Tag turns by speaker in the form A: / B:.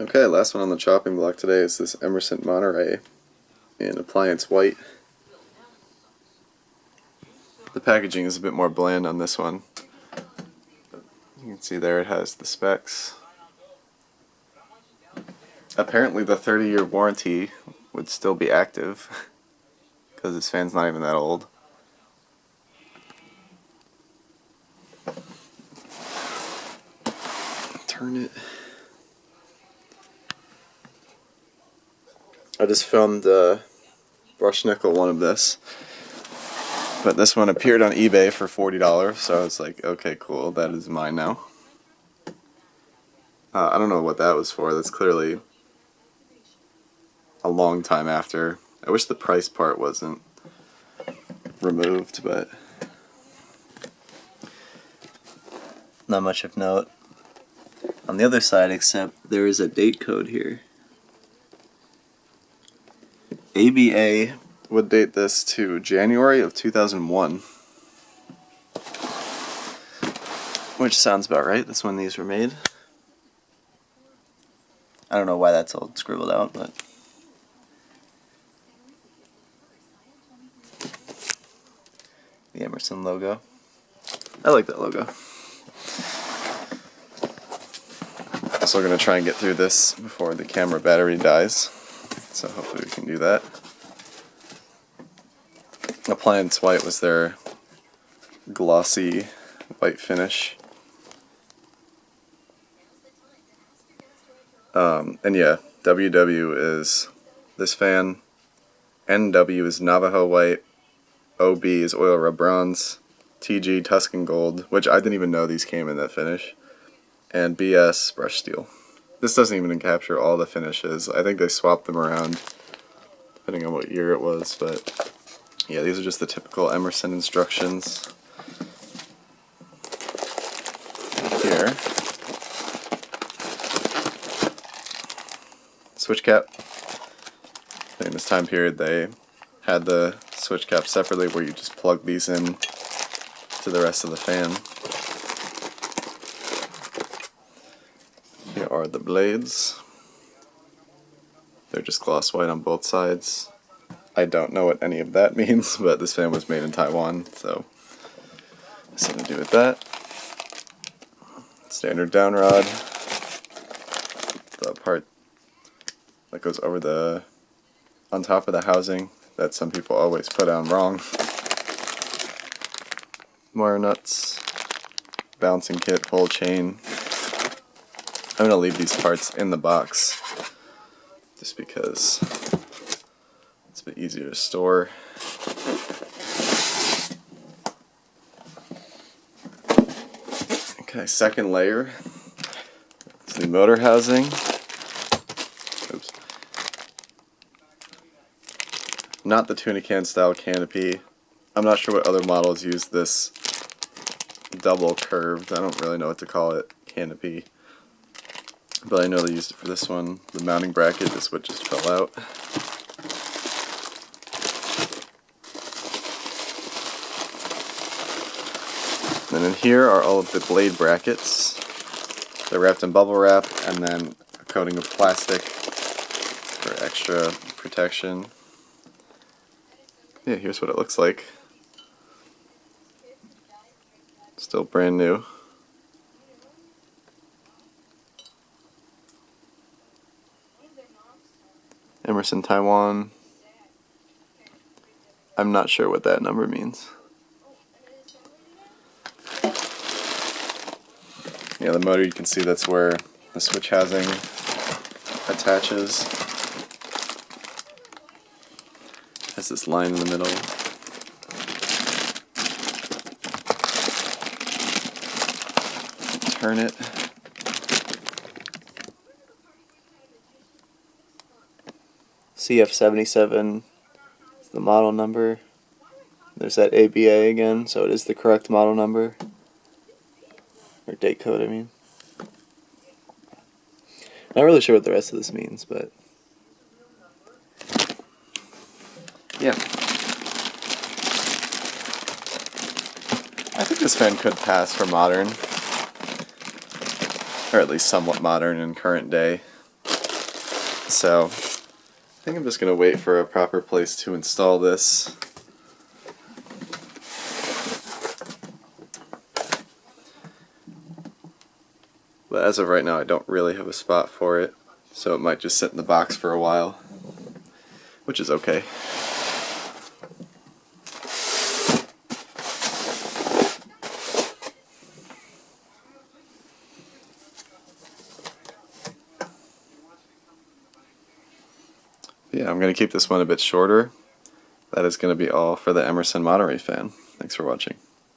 A: Okay, last one on the chopping block today is this Emerson Monterey in appliance white. The packaging is a bit more bland on this one. You can see there it has the specs. Apparently the 30-year warranty would still be active because this fan's not even that old. Turn it. I just filmed a brush nickel one of this, but this one appeared on eBay for $40, so I was like, okay, cool, that is mine now. I don't know what that was for. That's clearly a long time after. I wish the price part wasn't removed, but not much of note on the other side, except there is a date code here. ABA would date this to January of 2001, which sounds about right. That's when these were made. I don't know why that's all scribbled out, but the Emerson logo. I like that logo. Also going to try and get through this before the camera battery dies, so hopefully we can do that. Appliance white was their glossy white finish. And yeah, WW is this fan, NW is Navajo white, OB is oil rub bronze, TG Tuscan gold, which I didn't even know these came in that finish, and BS brush steel. This doesn't even capture all the finishes. I think they swapped them around depending on what year it was, but yeah, these are just the typical Emerson instructions. Here, switch cap. In this time period they had the switch cap separately where you just plug these in to the rest of the fan. Here are the blades. They're just gloss white on both sides. I don't know what any of that means, but this fan was made in Taiwan, so something to do with that. Standard down rod. The part that goes over on top of the housing that some people always put on wrong. Wire nuts, balancing kit, pole chain. I'm going to leave these parts in the box just because it's a bit easier to store. Okay, second layer is the motor housing. Oops. Not the tuna can style canopy. I'm not sure what other models use this double curved, I don't really know what to call it, canopy. But I know they used it for this one. The mounting bracket is what just fell out. And in here are all of the blade brackets. They're wrapped in bubble wrap and then a coating of plastic for extra protection. Yeah, here's what it looks like. Still brand new. Emerson Taiwan. I'm not sure what that number means. Yeah, the motor, you can see that's where the switch housing attaches. Has this line in the middle. Turn it. CF77 is the model number. There's that ABA again, so it is the correct model number. Or date code, I mean. Not really sure what the rest of this means, but yeah. I think this fan could pass for modern. Or at least somewhat modern in current day. So I think I'm just going to wait for a proper place to install this. But as of right now, I don't really have a spot for it, so it might just sit in the box for a while, which is okay. Yeah, I'm going to keep this one a bit shorter. That is going to be all for the Emerson Monterey fan. Thanks for watching.